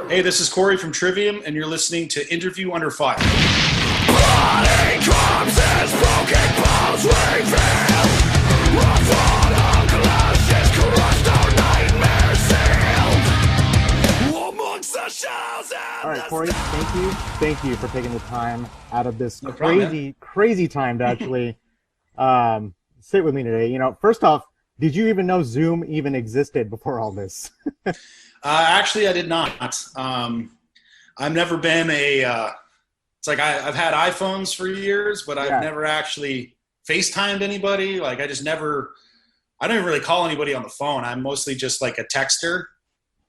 Hey, this is Corey from Trivium, and you're listening to Interview Under Fire. Bloody corpses, broken bones revealed. A thought of glasses crushed our nightmare sealed. Amongst the shells and All right, the Corey, thank you for taking the time out of this problem, crazy time to actually sit with me today. You know, first off, did you even know Zoom even existed before all this? Actually, I did not. I've never been it's like I've had iPhones for years, but I've never actually FaceTimed anybody. Like I don't even really call anybody on the phone. I'm mostly just like a texter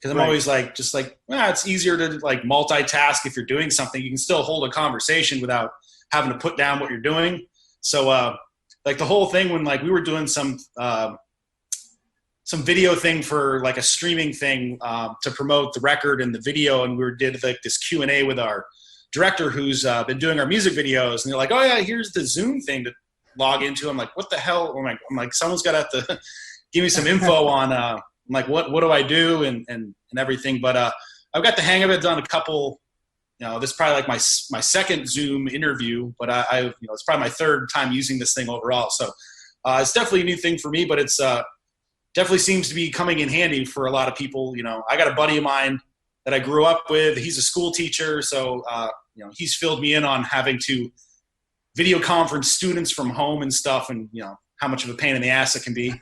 because I'm always like, it's easier to like multitask. If you're doing something, you can still hold a conversation without having to put down what you're doing. So like the whole thing when like we were doing some video thing for like a streaming thing to promote the record and the video, and we did like this Q&A with our director who's been doing our music videos, and they're like, oh yeah, here's the Zoom thing to log into. I'm like, what the hell? I'm like someone's got to have to give me some info on I'm like what do I do and everything. But I've got the hang of it. Done a couple, this is probably like my second Zoom interview, but I it's probably my third time using this thing overall. So it's definitely a new thing for me, but it's definitely seems to be coming in handy for a lot of people. I got a buddy of mine that I grew up with. He's a school teacher, so he's filled me in on having to video conference students from home and stuff, and how much of a pain in the ass it can be.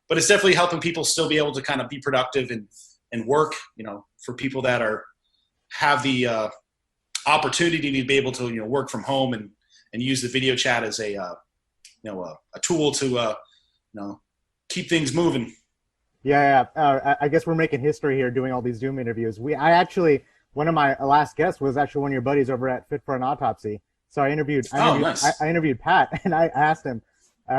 But it's definitely helping people still be able to kind of be productive and work. For people that have the opportunity to be able to work from home and use the video chat as a tool to keep things moving. Yeah. I guess we're making history here doing all these Zoom interviews. One of my last guests was actually one of your buddies over at Fit for an Autopsy. So I interviewed Pat, and I asked him,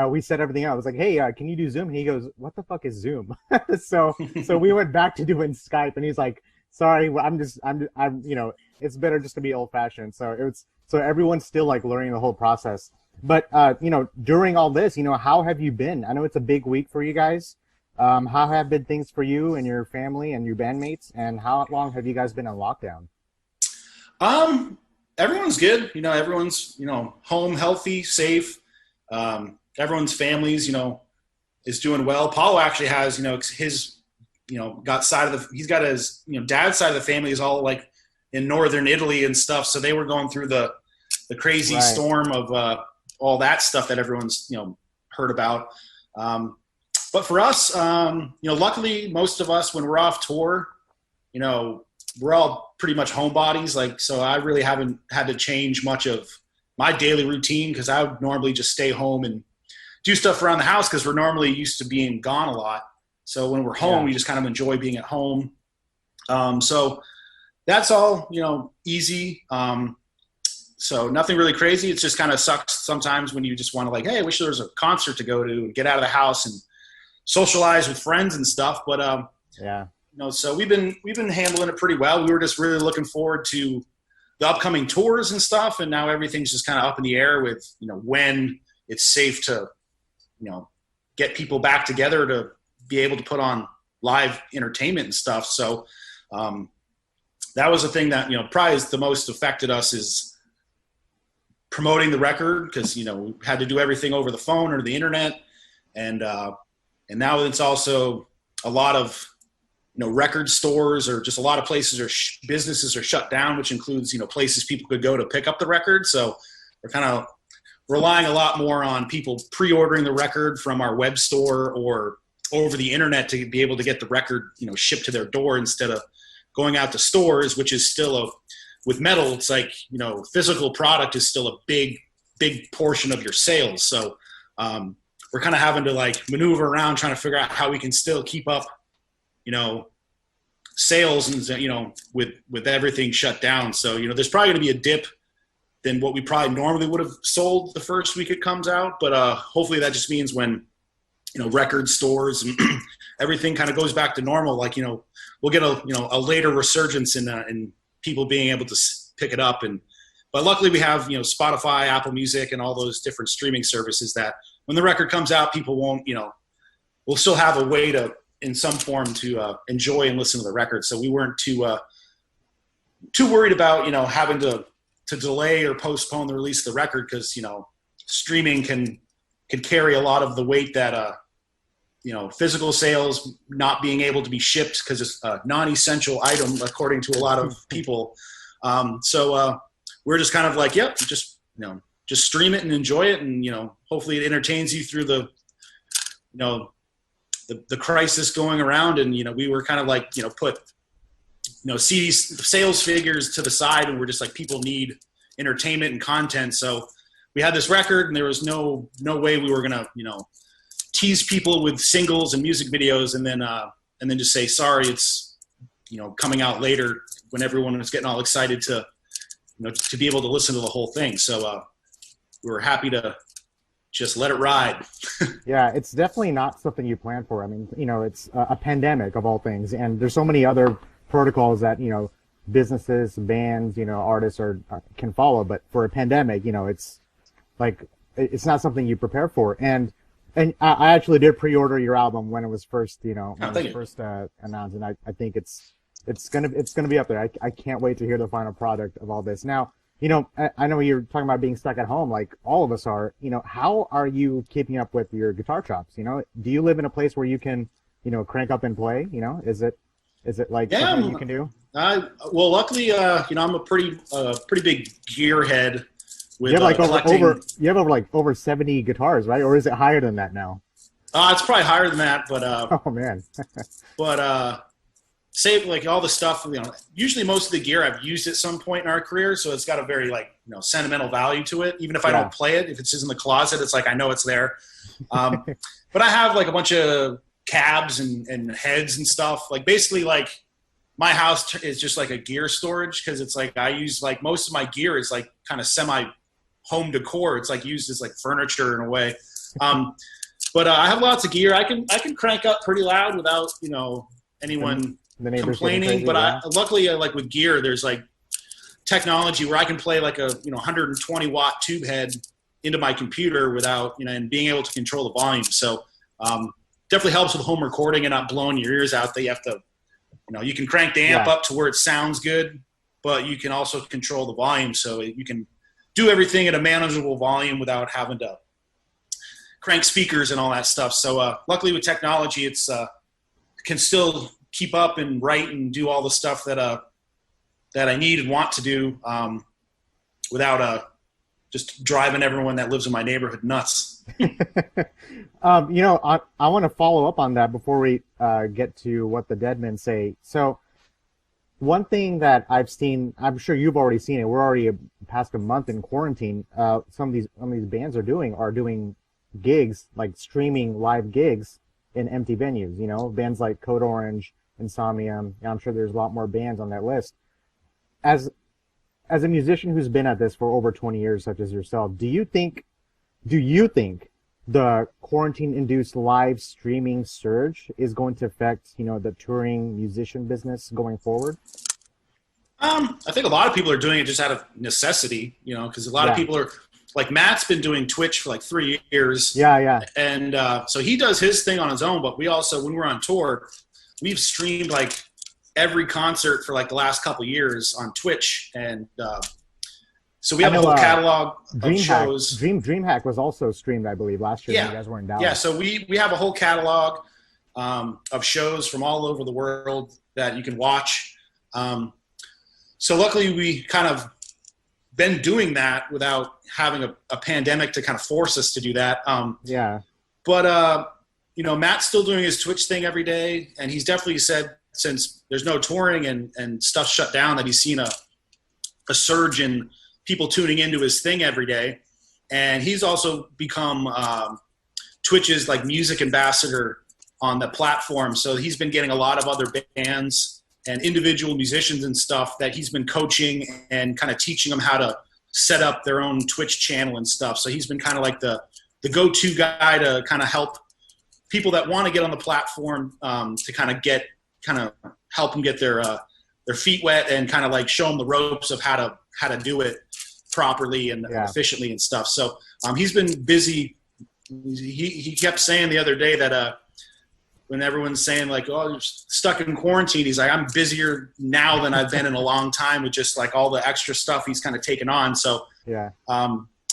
we set everything up. I was like, hey, can you do Zoom? And he goes, what the fuck is Zoom? so we went back to doing Skype, and he's like, sorry, I'm it's better just to be old fashioned. So everyone's still like learning the whole process. But, during all this, how have you been? I know it's a big week for you guys. How have been things for you and your family and your bandmates, and how long have you guys been on lockdown? Everyone's good. Everyone's, home, healthy, safe. Everyone's families, is doing well. Paulo actually has, his, he's got his, dad's side of the family is all like in northern Italy and stuff. So they were going through the crazy storm of all that stuff that everyone's, heard about. But for us, luckily most of us, when we're off tour, we're all pretty much homebodies. Like, so I really haven't had to change much of my daily routine, because I would normally just stay home and do stuff around the house, because we're normally used to being gone a lot. So when we're home, we just kind of enjoy being at home. So that's all, easy. So nothing really crazy. It just kind of sucks sometimes when you just want to like, hey, I wish there was a concert to go to and get out of the house and socialize with friends and stuff. But so we've been handling it pretty well. We were just really looking forward to the upcoming tours and stuff, and now everything's just kind of up in the air with when it's safe to get people back together to be able to put on live entertainment and stuff. So that was the thing that probably is the most affected us, is promoting the record, because we had to do everything over the phone or the internet, and now it's also a lot of record stores, or just a lot of places or businesses are shut down, which includes places people could go to pick up the record. So we're kind of relying a lot more on people pre-ordering the record from our web store or over the internet to be able to get the record shipped to their door, instead of going out to stores, which is still with metal, it's like physical product is still a big portion of your sales. So we're kind of having to like maneuver around trying to figure out how we can still keep up sales and with everything shut down. So there's probably going to be a dip than what we probably normally would have sold the first week it comes out, but hopefully that just means when record stores and everything kind of goes back to normal. Like, we'll get a later resurgence in people being able to pick it up. But luckily we have, Spotify, Apple Music, and all those different streaming services that when the record comes out, people won't, we'll still have a way to, in some form, to enjoy and listen to the record. So we weren't too worried about, having to delay or postpone the release of the record, because, streaming can carry a lot of the weight that, physical sales not being able to be shipped because it's a non-essential item, according to a lot of people. So we're just kind of like, yep, just stream it and enjoy it. And, hopefully it entertains you through the crisis going around. And, we were kind of like, put, CD sales figures to the side, and we're just like, people need entertainment and content. So we had this record, and there was no way we were going to, tease people with singles and music videos and then just say, sorry, it's, coming out later, when everyone was getting all excited to be able to listen to the whole thing. So we were happy to just let it ride. Yeah, it's definitely not something you plan for. I mean, it's a pandemic of all things, and there's so many other protocols that, businesses, bands, artists can follow. But for a pandemic, it's like, it's not something you prepare for. And I actually did pre-order your album when it was first, announced, and I think it's gonna be up there. I can't wait to hear the final product of all this. Now, I know you're talking about being stuck at home, like all of us are. How are you keeping up with your guitar chops? Do you live in a place where you can, crank up and play? Is it like something you can do? Well, luckily, I'm a pretty big gearhead. With, you have over 70 guitars, right? Or is it higher than that now? It's probably higher than that, but oh man. But say like all the stuff, usually most of the gear I've used at some point in our career, so it's got a very sentimental value to it. Even if I don't play it, if it's just in the closet, it's like I know it's there. But I have like a bunch of cabs and heads and stuff. Like basically like my house is just like a gear storage, because it's like I use like most of my gear is like kind of semi home decor. It's like used as like furniture in a way. But I have lots of gear. I can crank up pretty loud without anyone complaining. Crazy, but luckily like with gear, there's like technology where I can play like a 120 watt tube head into my computer without and being able to control the volume. So definitely helps with home recording and not blowing your ears out. That you have to you can crank the amp up to where it sounds good, but you can also control the volume, so you can do everything at a manageable volume without having to crank speakers and all that stuff. So luckily with technology, it's can still keep up and write and do all the stuff that I need and want to do without just driving everyone that lives in my neighborhood nuts. I want to follow up on that before we get to what the dead men say. So one thing that I've seen, I'm sure you've already seen it, we're already past a month in quarantine. Some of these bands are doing gigs, like streaming live gigs in empty venues, bands like Code Orange, Insomnia. I'm sure there's a lot more bands on that list. As a musician who's been at this for over 20 years, such as yourself, do you think the quarantine-induced live streaming surge is going to affect, the touring musician business going forward? I think a lot of people are doing it just out of necessity, because a lot of people are, like Matt's been doing Twitch for like 3 years. Yeah. And so he does his thing on his own, but we also, when we're on tour, we've streamed like every concert for like the last couple of years on Twitch. And so we have a whole catalog of shows. DreamHack was also streamed, I believe, last year when you guys were in Dallas. Yeah, so we have a whole catalog of shows from all over the world that you can watch. So luckily we kind of been doing that without having a pandemic to kind of force us to do that. But, Matt's still doing his Twitch thing every day, and he's definitely said since there's no touring and stuff shut down that he's seen a surge in people tuning into his thing every day. And he's also become Twitch's like music ambassador on the platform. So he's been getting a lot of other bands and individual musicians and stuff that he's been coaching and kind of teaching them how to set up their own Twitch channel and stuff. So he's been kind of like the go-to guy to kind of help people that want to get on the platform to kind of help them get their feet wet and kind of like show them the ropes of how to do it properly and efficiently and stuff. So he's been busy. He kept saying the other day that when everyone's saying like, oh, you're stuck in quarantine, he's like, I'm busier now than I've been in a long time with just like all the extra stuff he's kind of taken on. So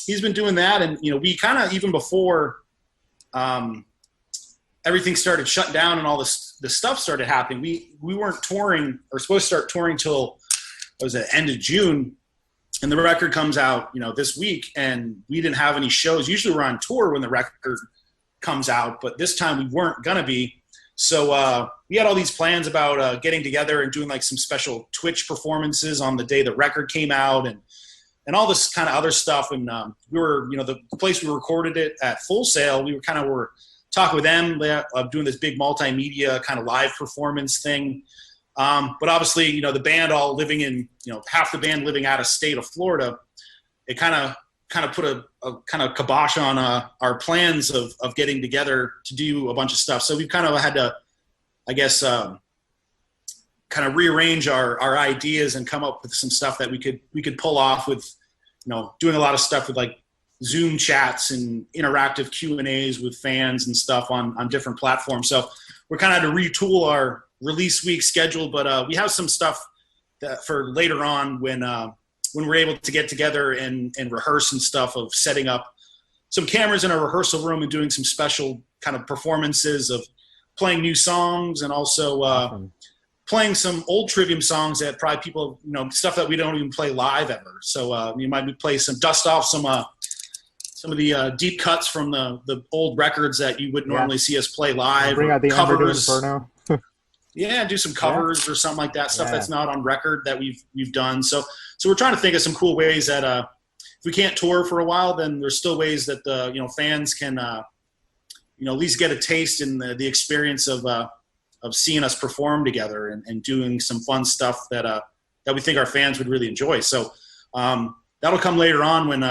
he's been doing that. And, we kind of, even before everything started shutting down and all the stuff started happening, we weren't touring or supposed to start touring till, end of June. And the record comes out, this week, and we didn't have any shows. Usually we're on tour when the record comes out, but this time we weren't going to be. So we had all these plans about getting together and doing like some special Twitch performances on the day the record came out and all this kind of other stuff. And we were, the place we recorded it at Full Sail, we were talking with them of doing this big multimedia kind of live performance thing. But obviously, the band all living in, half the band living out of state of Florida, it kind of put a kind of kibosh on our plans of getting together to do a bunch of stuff. So we've kind of had to, I guess, kind of rearrange our ideas and come up with some stuff that we could pull off with, doing a lot of stuff with like Zoom chats and interactive Q&As with fans and stuff on different platforms. So we're kind of had to retool our release week schedule, but we have some stuff that for later on when we're able to get together and rehearse and stuff, of setting up some cameras in a rehearsal room and doing some special kind of performances of playing new songs and also playing some old Trivium songs that probably people, stuff that we don't even play live ever. So we might play some, dust off some of the deep cuts from the old records that you would normally see us play live. Bring out the covers. Inferno. Yeah, do some covers or something like that, stuff that's not on record that we've done. So we're trying to think of some cool ways that if we can't tour for a while, then there's still ways that the fans can at least get a taste in the experience of seeing us perform together and doing some fun stuff that we think our fans would really enjoy. So that'll come later on when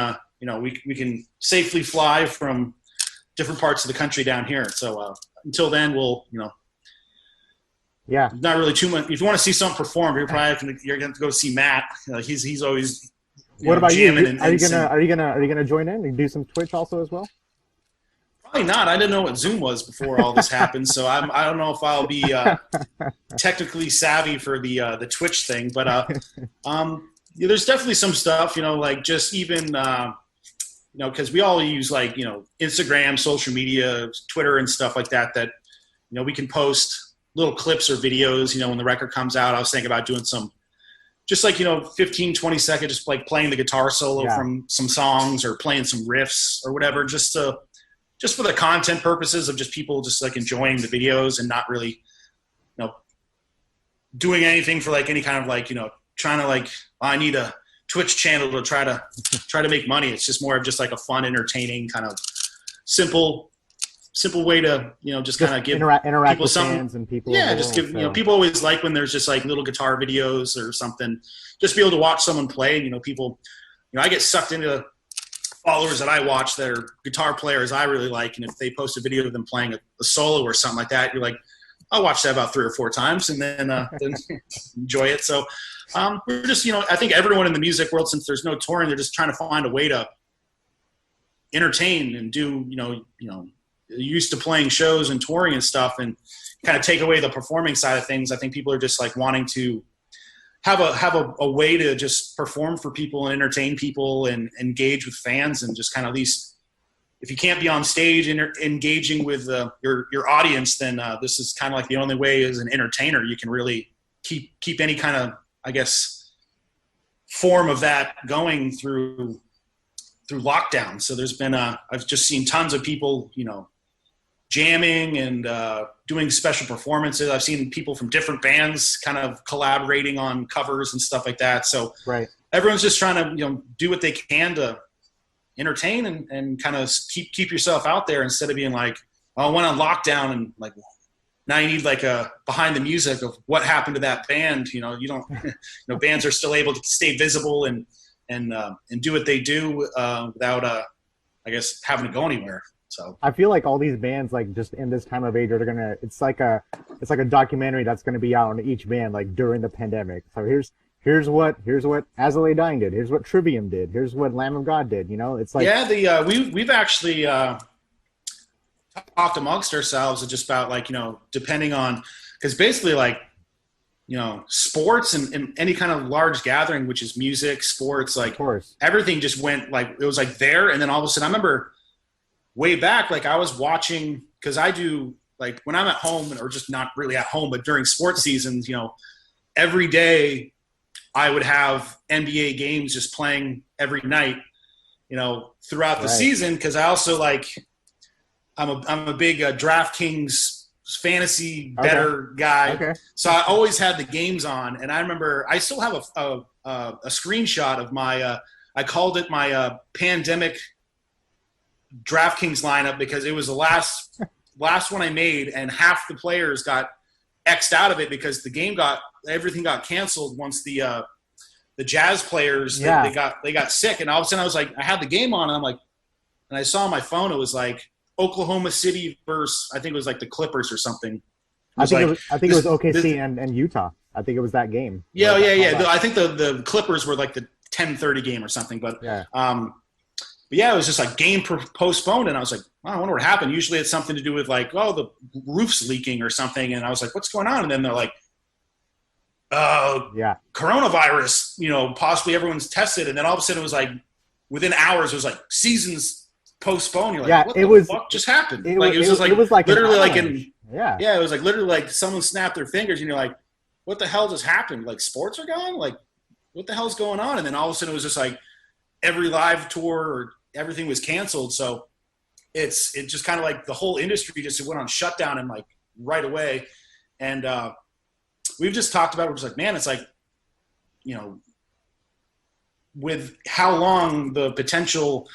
we can safely fly from different parts of the country down here. So until then, we'll not really too much. If you want to see someone perform, you're going to go see Matt. He's always. What about you? Are you gonna join in and do some Twitch also as well? Probably not. I didn't know what Zoom was before all this happened, so I don't know if I'll be technically savvy for the Twitch thing. But there's definitely some stuff, like just even because we all use like Instagram, social media, Twitter, and stuff like that. That we can post little clips or videos, when the record comes out. I was thinking about doing some, just like, 15, 20 second, just like playing the guitar solo from some songs or playing some riffs or whatever, just for the content purposes of just people just like enjoying the videos and not really, doing anything for like any kind of like, trying to like, I need a Twitch channel to try to make money. It's just more of just like a fun, entertaining kind of simple way to just kind of give interact people with something. Fans and people. Just give people always like when there's just like little guitar videos or something. Just be able to watch someone play. And, people. I get sucked into followers that I watch that are guitar players I really like, and if they post a video of them playing a solo or something like that, you're like, I'll watch that about 3 or 4 times and then enjoy it. So we're just I think everyone in the music world, since there's no touring, they're just trying to find a way to entertain and do used to playing shows and touring and stuff, and kind of take away the performing side of things. I think people are just like wanting to have a way to just perform for people and entertain people and engage with fans, and just kind of, at least if you can't be on stage and engaging with your audience, then this is kind of like the only way as an entertainer you can really keep any kind of, I guess, form of that going through lockdown. So there's been I've just seen tons of people jamming and doing special performances. I've seen people from different bands kind of collaborating on covers and stuff like that. So everyone's just trying to do what they can to entertain and kind of keep yourself out there, instead of being like, oh, I went on lockdown and like now you need like a behind the music of what happened to that band. You don't bands are still able to stay visible and do what they do without I guess having to go anywhere. So I feel like all these bands, like just in this time of age, are gonna. It's like a documentary that's gonna be out on each band, like during the pandemic. So here's what As I Lay Dying did. Here's what Trivium did. Here's what Lamb of God did. You know, it's like we've actually talked amongst ourselves just about like, you know, depending on, because basically like, you know, sports and any kind of large gathering, which is music, sports, like everything just went like, it was like there. And then all of a sudden I remember way back, like I was watching, because I do like when I'm at home, or just not really at home, but during sports seasons, you know, every day I would have NBA games just playing every night, you know, throughout the season. Cause I also like, I'm a big DraftKings fantasy better guy. Okay. So I always had the games on, and I remember I still have a screenshot of my I called it my pandemic DraftKings lineup, because it was the last one I made, and half the players got X'd out of it because everything got canceled once the Jazz players they got sick, and all of a sudden I was like, I had the game on, and I'm like, and I saw on my phone it was like Oklahoma City versus, I think it was like the Clippers or something. I think it was OKC and Utah. I think it was that game. Yeah. I think the Clippers were like the 10:30 game or something. But yeah, it was just like game postponed, and I was like, I wonder what happened. Usually it's something to do with like, oh, the roof's leaking or something, and I was like, what's going on? And then they're like, coronavirus, you know, possibly everyone's tested, and then all of a sudden it was like within hours it was like seasons postponed. You're like, what the fuck just happened? It was like literally like it was like literally like someone snapped their fingers, and you're like, what the hell just happened? Like sports are gone? Like what the hell's going on? And then all of a sudden it was just like every live tour or everything was canceled. So it just kind of like the whole industry just went on shutdown and like right away. And we've just talked about it. We're just like, man, it's like, you know, with how long the potential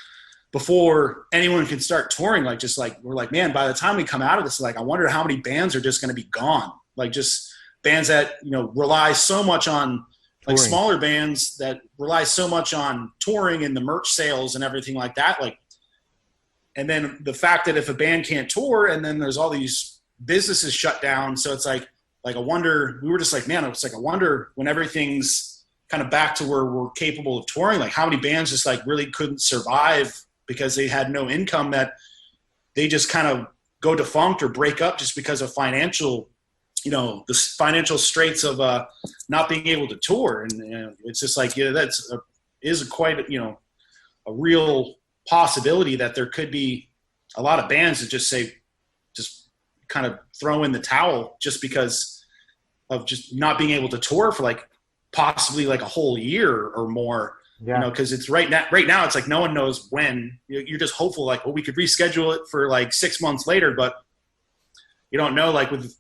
before anyone can start touring, like just like we're like, man, by the time we come out of this, like I wonder how many bands are just going to be gone. Like just bands that, you know, rely so much on like smaller bands that rely so much on touring and the merch sales and everything like that. Like, and then the fact that if a band can't tour, and then there's all these businesses shut down. So it's like I wonder, we were just like, man, it's like, I wonder when everything's kind of back to where we're capable of touring, like how many bands just like really couldn't survive because they had no income, that they just kind of go defunct or break up just because of financial, you know, the financial straits of not being able to tour. And it's just like, is quite, you know, a real possibility that there could be a lot of bands that just kind of throw in the towel just because of just not being able to tour for like possibly like a whole year or more. Yeah. You know, because it's right now it's like no one knows when. You're just hopeful, like, well, we could reschedule it for like 6 months later, but you don't know, like with,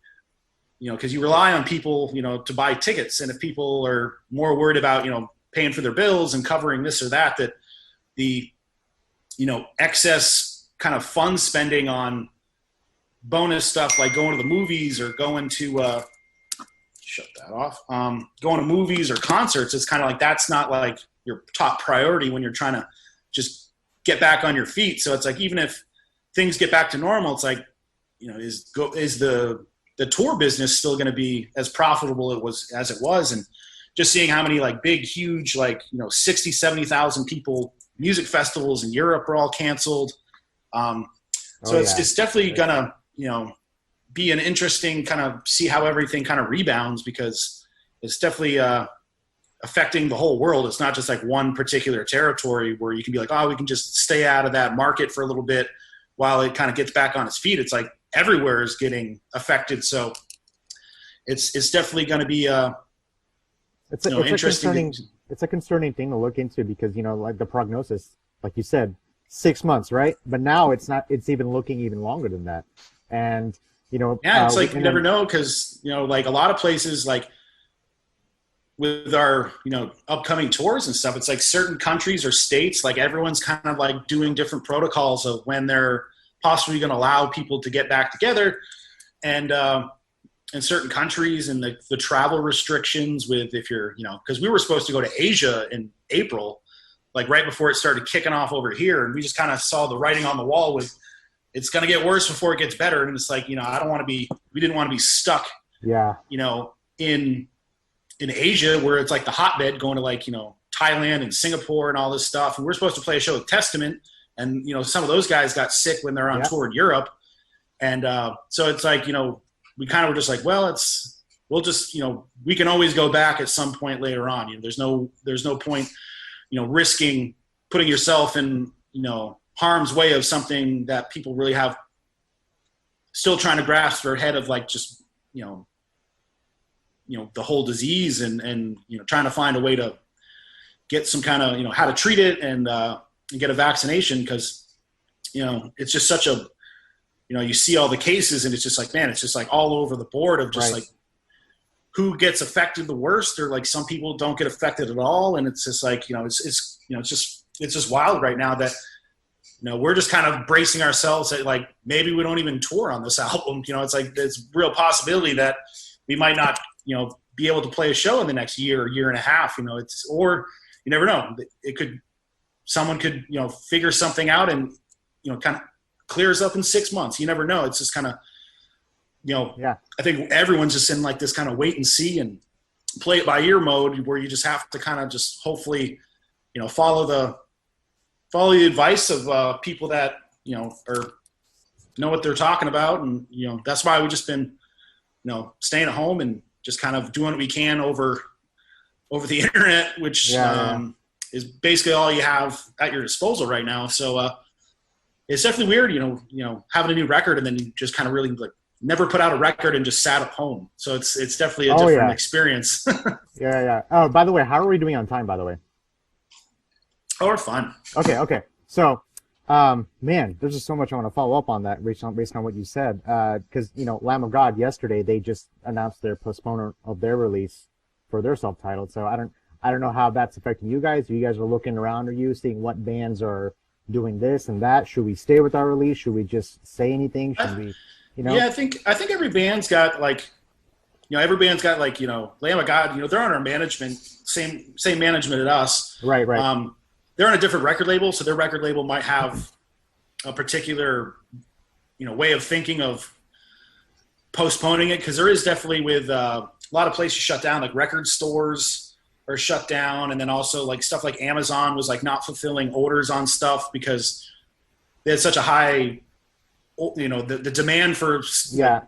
you know, because you rely on people, you know, to buy tickets, and if people are more worried about, you know, paying for their bills and covering this or that the, you know, excess kind of fun spending on bonus stuff like going to the movies or going to shut that off, going to movies or concerts, it's kind of like that's not like your top priority when you're trying to just get back on your feet. So it's like, even if things get back to normal, it's like, you know, is the tour business still going to be as profitable as it was? And just seeing how many like big, huge, like, you know, 60, 70,000 people music festivals in Europe are all canceled. It's definitely gonna, you know, be an interesting kind of see how everything kind of rebounds, because it's definitely affecting the whole world. It's not just like one particular territory where you can be like, oh, we can just stay out of that market for a little bit while it kind of gets back on its feet. It's like everywhere is getting affected. So it's definitely going to be interesting. It's a concerning thing to look into, because, you know, like the prognosis, like you said, 6 months, right? But now it's not. It's even looking even longer than that. And, you know, yeah, it's like you never know, because, you know, like a lot of places, like with our, you know, upcoming tours and stuff, it's like certain countries or states, like everyone's kind of like doing different protocols of when they're possibly going to allow people to get back together. And in certain countries, and the travel restrictions with, if you're, you know, because we were supposed to go to Asia in April, like right before it started kicking off over here. And we just kind of saw the writing on the wall with it's going to get worse before it gets better. And it's like, you know, we didn't want to be stuck, you know, in Asia where it's like the hotbed, going to like, you know, Thailand and Singapore and all this stuff. And we're supposed to play a show with Testament. And, you know, some of those guys got sick when they're on tour in Europe. And so it's like, you know, we kind of were just like, well, we'll just, you know, we can always go back at some point later on. You know, there's no point, you know, risking putting yourself in, you know, harm's way of something that people really have still trying to grasp their head of, like, just, you know, the whole disease and, you know, trying to find a way to get some kind of, you know, how to treat it and get a vaccination. Cause, you know, it's just such a, you know, you see all the cases and it's just like, man, it's just like all over the board of just like who gets affected the worst, or like some people don't get affected at all. And it's just like, you know, it's just wild right now that, you know, we're just kind of bracing ourselves that like, maybe we don't even tour on this album. You know, it's like, it's a real possibility that we might not, you know, be able to play a show in the next year or year and a half, you know, or you never know. Someone could, you know, figure something out and, you know, kind of clears up in 6 months. You never know. It's just kind of, you know, I think everyone's just in like this kind of wait and see and play it by ear mode where you just have to kind of just hopefully, you know, follow the advice of people that, you know, know what they're talking about. And, you know, that's why we've just been, you know, staying at home and just kind of doing what we can over the internet, which is basically all you have at your disposal right now. So it's definitely weird, you know, having a new record and then you just kind of really like never put out a record and just sat at home. So it's definitely a different experience. Yeah. Oh, by the way, how are we doing on time, by the way? Oh, we're fine. Okay. So, man, there's just so much I want to follow up on that based on what you said. Because, you know, Lamb of God yesterday, they just announced their postponement of their release for their self-titled. So I don't know how that's affecting you guys. You guys are looking around, seeing what bands are doing this and that? Should we stay with our release? Should we just say anything? Should we, you know? Yeah, I think every band's got like, you know, Lamb of God, you know, they're on our management, same management as us. Right. They're on a different record label, so their record label might have a particular, you know, way of thinking of postponing it, because there is definitely with a lot of places shut down, like record stores are shut down, and then also like stuff like Amazon was like not fulfilling orders on stuff because they had such a high, you know, the demand for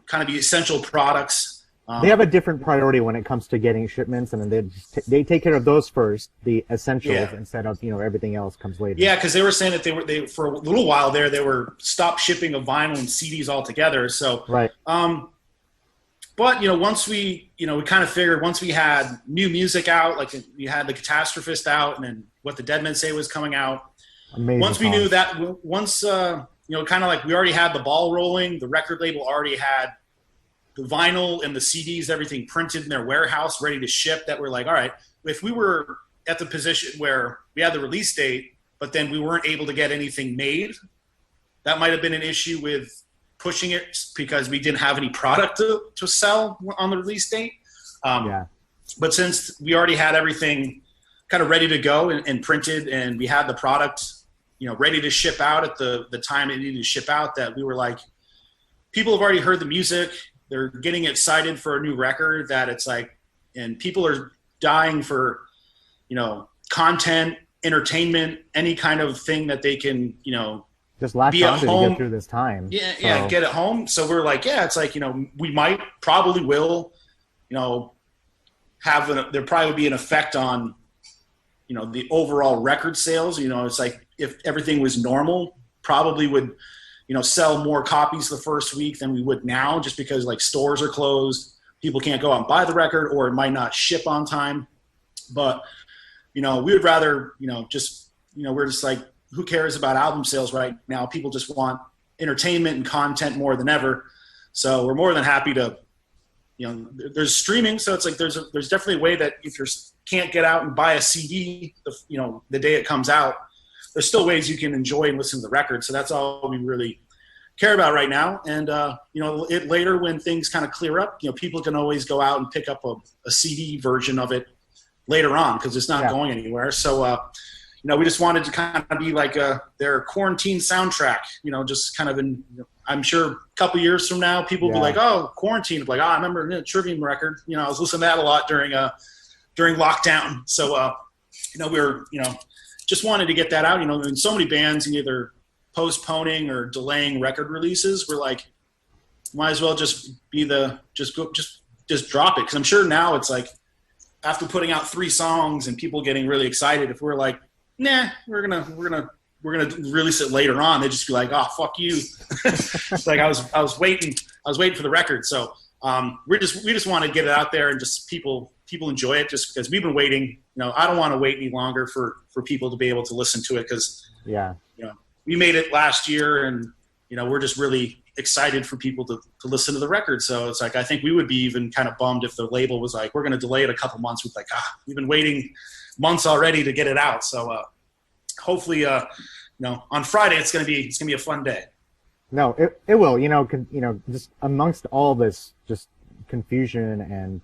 kind of the essential products. They have a different priority when it comes to getting shipments, and then they take care of those first, the essentials, instead of, you know, everything else comes later. Yeah, because they were saying that they for a little while there they were stopped shipping of vinyl and CDs altogether. So but, you know, once we kind of figured once we had new music out, like we had the Catastrophist out, and then What the Dead Men Say was coming out. Amazing. Once we knew that, you know, kind of like we already had the ball rolling, the record label already had the vinyl and the CDs, everything printed in their warehouse, ready to ship, that we're like, all right, if we were at the position where we had the release date, but then we weren't able to get anything made, that might have been an issue with pushing it because we didn't have any product to sell on the release date. But since we already had everything kind of ready to go and printed, and we had the product, you know, ready to ship out at the time it needed to ship out, that we were like, people have already heard the music. They're getting excited for a new record, that it's like, and people are dying for, you know, content, entertainment, any kind of thing that they can, you know, just latch on to get through this time. Yeah, get at home. So we're like, it's like, you know, we probably will, you know, there probably be an effect on, you know, the overall record sales. You know, it's like if everything was normal, probably would, you know, sell more copies the first week than we would now, just because like stores are closed, people can't go out and buy the record, or it might not ship on time. But, you know, we would rather, you know, just, you know, we're just like, who cares about album sales right now? People just want entertainment and content more than ever. So we're more than happy to, you know, there's streaming. So it's like, there's definitely a way that if you can't get out and buy a CD, you know, the day it comes out, there's still ways you can enjoy and listen to the record. So that's all we really care about right now. And, you know, later when things kind of clear up, you know, people can always go out and pick up a CD version of it later on, because it's not going anywhere. So, we just wanted to kind of be like their quarantine soundtrack, just kind of I'm sure a couple years from now, people will be like, oh, quarantine. Like, I remember the Trivium record. I was listening to that a lot during lockdown. So, we were, just wanted to get that out. And so many bands either postponing or delaying record releases. We're like, might as well just just drop it. Because I'm sure now it's like after putting out 3 songs and people getting really excited, if we're like, nah, we're gonna release it later on, they'd just be like, oh, fuck you. It's like I was waiting for the record. So we just want to get it out there and just people enjoy it, just because we've been waiting. I don't want to wait any longer for people to be able to listen to it, because we made it last year, and we're just really excited for people to listen to the record. So it's like, I think we would be even kind of bummed if the label was like, we're going to delay it a couple months. We're like, we've been waiting months already to get it out. So hopefully, on Friday it's gonna be a fun day. No, it will. Just amongst all this just confusion and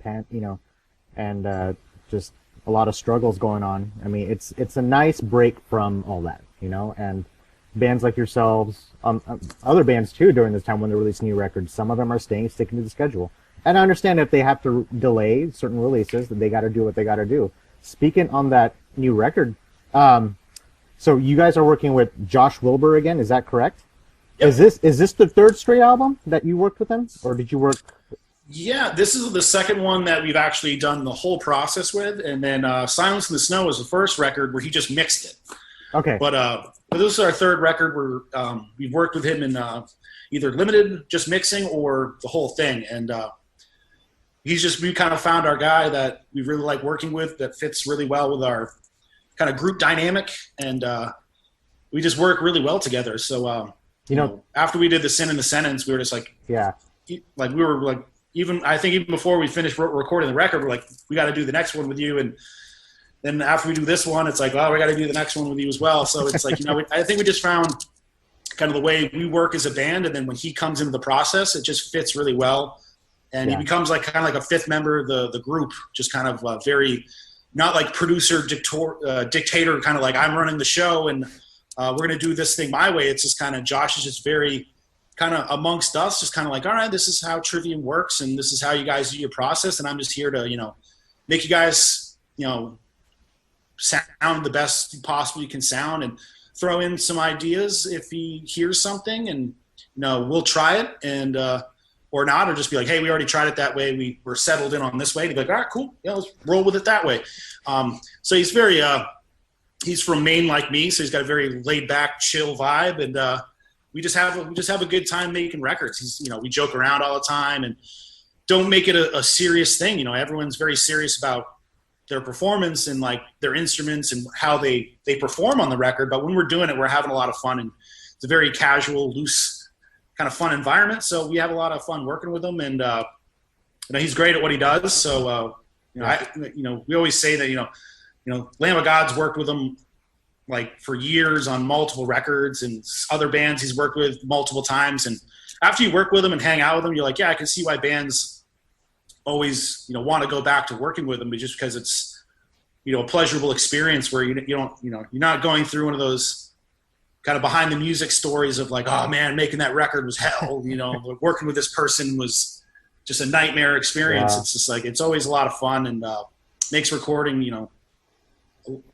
and just a lot of struggles going on. I mean, it's a nice break from all that, and bands like yourselves, other bands too, during this time when they release new records, some of them are sticking to the schedule. And I understand if they have to delay certain releases, that they got to do what they got to do. Speaking on that new record, so you guys are working with Josh Wilbur again, is that correct? Yep. Is this the 3rd straight album that you worked with him, or did you work? Yeah, this is the 2nd one that we've actually done the whole process with, and then Silence in the Snow was the first record where he just mixed it. Okay. But this is our 3rd record where we've worked with him in either limited, just mixing, or the whole thing. And we kind of found our guy that we really like working with, that fits really well with our kind of group dynamic, and we just work really well together. So, after we did The Sin in the Sentence, we were just like, we were like, even before we finished recording the record, we're like, we got to do the next one with you. And then after we do this one, it's like, well, we got to do the next one with you as well. So it's like, I think we just found kind of the way we work as a band. And then when he comes into the process, it just fits really well. And he becomes like kind of like a 5th member of the group, just kind of very, not like producer, dictator, kind of like I'm running the show and we're going to do this thing my way. It's just kind of, Josh is just very kind of amongst us, just kind of like, all right, this is how Trivium works and this is how you guys do your process. And I'm just here to, make you guys, sound the best you possibly can sound, and throw in some ideas if he hears something, and, we'll try it and, or not, or just be like, hey, we already tried it that way. We're settled in on this way. To be like, all right, cool. Yeah, let's roll with it that way. So he's very, he's from Maine like me. So he's got a very laid back, chill vibe. And, we just have a good time making records. We joke around all the time and don't make it a serious thing. Everyone's very serious about their performance and like their instruments and how they perform on the record. But when we're doing it, we're having a lot of fun, and it's a very casual, loose kind of fun environment. So we have a lot of fun working with him, and he's great at what he does. So we always say that Lamb of God's worked with him like for years on multiple records, and other bands he's worked with multiple times. And after you work with him and hang out with him, you're like, yeah, I can see why bands always, want to go back to working with him, but just because it's, a pleasurable experience where you're not going through one of those kind of behind the music stories of like, oh man, making that record was hell. Working with this person was just a nightmare experience. Yeah. It's just like, it's always a lot of fun, and makes recording,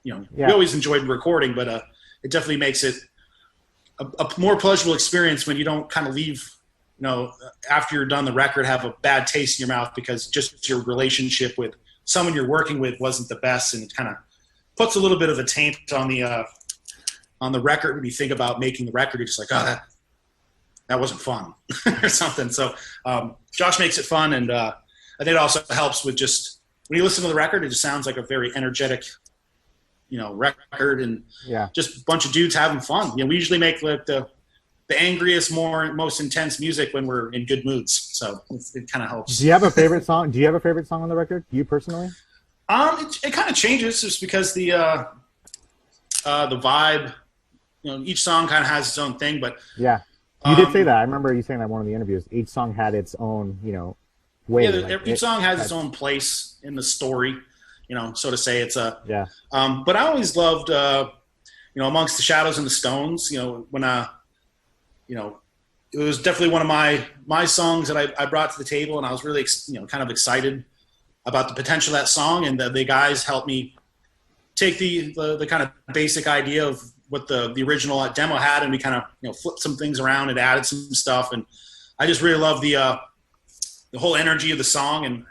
we always enjoyed recording, but it definitely makes it a more pleasurable experience when you don't kind of leave, after you're done the record, have a bad taste in your mouth because just your relationship with someone you're working with wasn't the best, and it kind of puts a little bit of a taint on the record. When you think about making the record, you're just like, oh, that wasn't fun or something. So Josh makes it fun, and I think it also helps with just when you listen to the record, it just sounds like a very energetic record, and just a bunch of dudes having fun. We usually make like the angriest, most intense music when we're in good moods. So it kind of helps. Do you have a favorite song? On the record? You personally? It kind of changes just because the vibe, each song kind of has its own thing, but yeah, you did say that. I remember you saying that in one of the interviews. Each song had its own, way. Yeah, each song has its own place in the story. So to say, it's but I always loved Amongst the Shadows and the Stones, when it was definitely one of my songs that I brought to the table, and I was really kind of excited about the potential of that song, and the guys helped me take the kind of basic idea of what the original demo had, and we kind of flipped some things around and added some stuff, and I just really love the whole energy of the song, and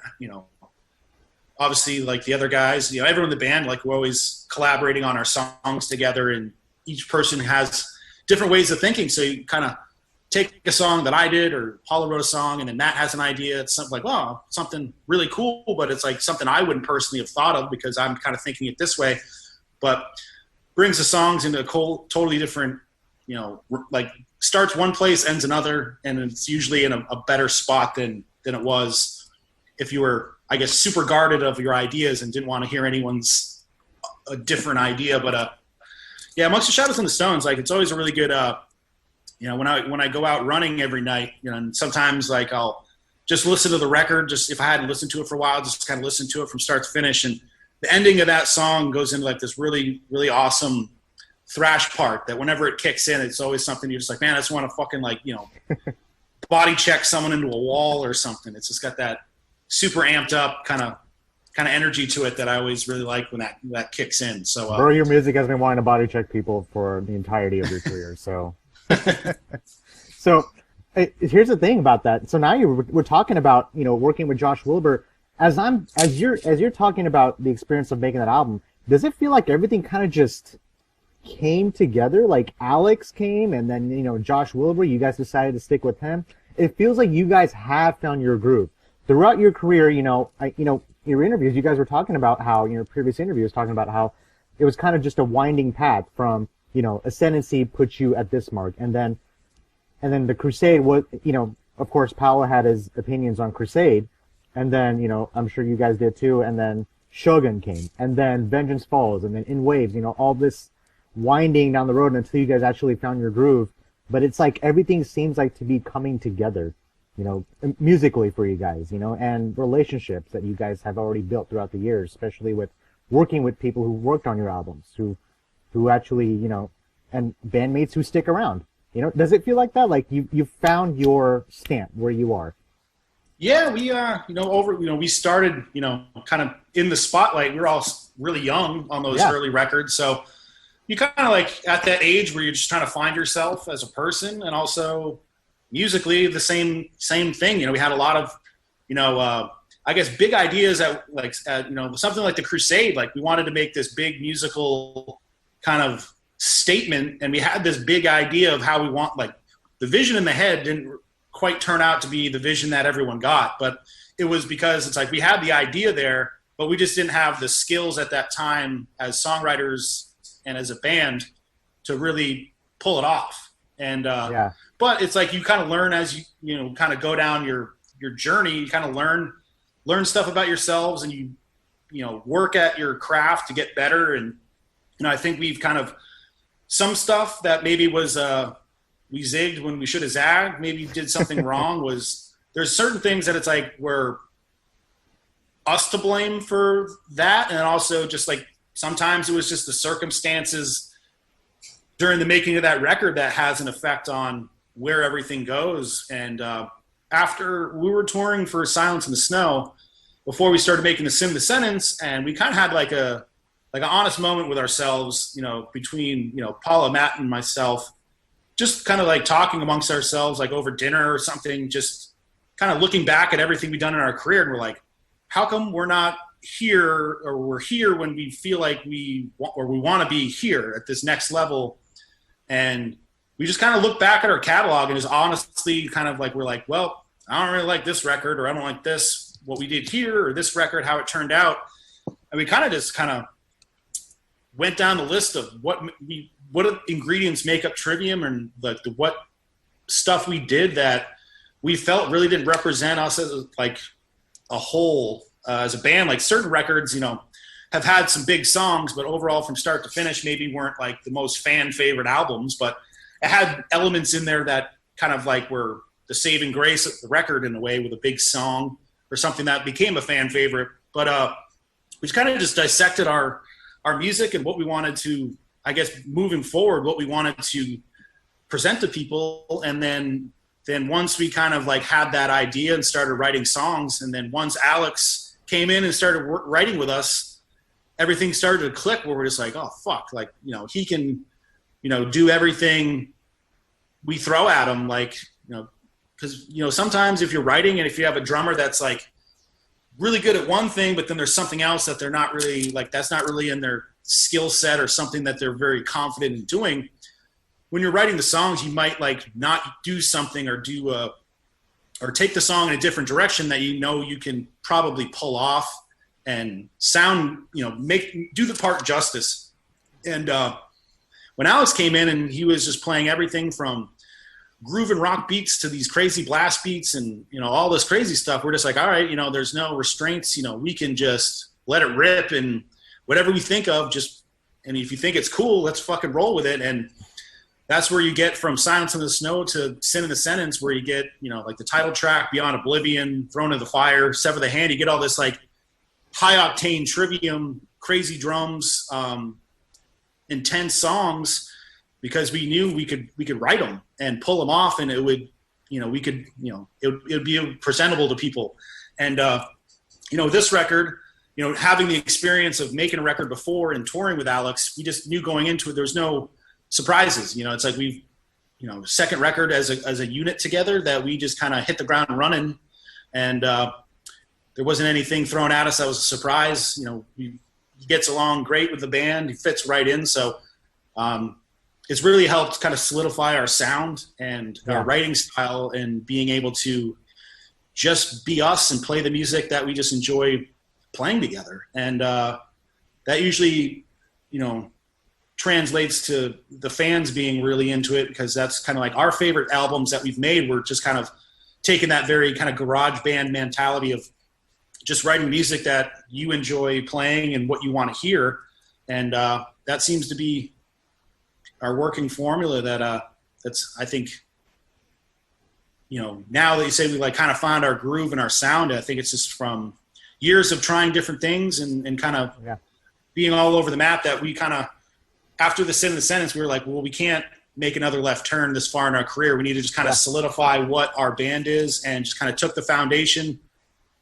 obviously like the other guys, everyone in the band, like we're always collaborating on our songs together, and each person has different ways of thinking, so you kind of take a song that I did, or Paula wrote a song, and then Matt has an idea. It's something like, oh, something really cool, but it's like something I wouldn't personally have thought of because I'm kind of thinking it this way. But brings the songs into a totally different, like starts one place, ends another, and it's usually in a better spot than it was if you were, I guess, super guarded of your ideas and didn't want to hear anyone's a different idea. But yeah, Amongst the Shadows and the Stones, like it's always a really good. When I go out running every night, and sometimes like I'll just listen to the record, just if I hadn't listened to it for a while, just kind of listen to it from start to finish. And the ending of that song goes into like this really, really awesome thrash part that whenever it kicks in, it's always something you're just like, man, I just want to fucking like, body check someone into a wall or something. It's just got that super amped up kind of energy to it that I always really like when that kicks in. So, bro, your music has been wanting to body check people for the entirety of your career. So. So here's the thing about that. So now we're talking about working with Josh Wilbur. As you're talking about the experience of making that album, does it feel like everything kind of just came together? Like Alex came, and then Josh Wilbur, you guys decided to stick with him. It feels like you guys have found your groove throughout your career. Your interviews, you guys were talking about how your previous interviews talking about how it was kind of just a winding path from. Ascendancy puts you at this mark, and then the Crusade was, of course, Paolo had his opinions on Crusade, and then, I'm sure you guys did too, and then Shogun came, and then Vengeance Falls, and then In Waves, all this winding down the road until you guys actually found your groove. But it's like everything seems like to be coming together, musically for you guys, and relationships that you guys have already built throughout the years, especially with working with people who worked on your albums, who actually, and bandmates who stick around. Does it feel like that? Like you found your stamp where you are? Yeah, we we started, kind of in the spotlight. We were all really young on those early records. So you kind of like at that age where you're just trying to find yourself as a person, and also musically the same thing. We had a lot of, I guess big ideas at something like the Crusade. Like we wanted to make this big musical kind of statement, and we had this big idea of how we want, like the vision in the head didn't quite turn out to be the vision that everyone got, but it was because it's like we had the idea there, but we just didn't have the skills at that time as songwriters and as a band to really pull it off. And but it's like you kind of learn as you kind of go down your journey. You kind of learn stuff about yourselves, and you work at your craft to get better. And I think we've kind of some stuff that maybe was we zigged when we should have zagged, maybe did something wrong. There's certain things that it's like we're us to blame for that, and also just like sometimes it was just the circumstances during the making of that record that has an effect on where everything goes. And after we were touring for Silence in the Snow, before we started making the Sim the Sentence, and we kind of had like an honest moment with ourselves, between, Paula, Matt, and myself, just kind of like talking amongst ourselves, like over dinner or something, just kind of looking back at everything we've done in our career. And we're like, how come we're not here, or we're here when we feel like we want to be here at this next level? And we just kind of look back at our catalog and just honestly kind of like, we're like, well, I don't really like this record, or I don't like this, what we did here, or this record, how it turned out. And we kind of went down the list of what ingredients make up Trivium, and what stuff we did that we felt really didn't represent us as like a whole, as a band. Like certain records, have had some big songs, but overall from start to finish maybe weren't like the most fan favorite albums, but it had elements in there that kind of like were the saving grace of the record in a way, with a big song or something that became a fan favorite. But we kind of just dissected our music and what we wanted to I guess, moving forward, what we wanted to present to people. And then once we kind of like had that idea and started writing songs, and then once Alex came in and started writing with us, everything started to click where we're just like, oh fuck, like, you know, he can, you know, do everything we throw at him. Like, you know, because, you know, sometimes if you're writing and if you have a drummer that's like really good at one thing, but then there's something else that they're not really like, that's not really in their skill set or something that they're very confident in doing. When you're writing the songs, you might like not do something or or take the song in a different direction that you know you can probably pull off and sound, you know, do the part justice. And when Alex came in and he was just playing everything from groove and rock beats to these crazy blast beats and, you know, all this crazy stuff, we're just like, all right, you know, there's no restraints, you know, we can just let it rip, and whatever we think of, and if you think it's cool, let's fucking roll with it. And that's where you get from Silence in the Snow to Sin in the Sentence, where you get, you know, like the title track, Beyond Oblivion, Thrown in the Fire, Sever the Hand. You get all this like high octane Trivium, crazy drums, intense songs, because we knew we could write them and pull them off, and it would, you know, we could, you know, it would be presentable to people. And you know, this record, you know, having the experience of making a record before and touring with Alex, we just knew going into it there's no surprises. You know, it's like we've, you know, second record as a unit together that we just kind of hit the ground running, and there wasn't anything thrown at us that was a surprise. You know, he gets along great with the band. He fits right in. So it's really helped kind of solidify our sound and our writing style, and being able to just be us and play the music that we just enjoy playing together. And that usually, you know, translates to the fans being really into it, because that's kind of like our favorite albums that we've made. We're just kind of taking that very kind of garage band mentality of just writing music that you enjoy playing and what you want to hear. And that seems to be our working formula that's, I think, you know, now that you say we like kind of found our groove and our sound, I think it's just from years of trying different things and kind of being all over the map that we kind of, after the Sin in the Sentence, we were like, well, we can't make another left turn this far in our career. We need to just kind of solidify what our band is, and just kind of took the foundation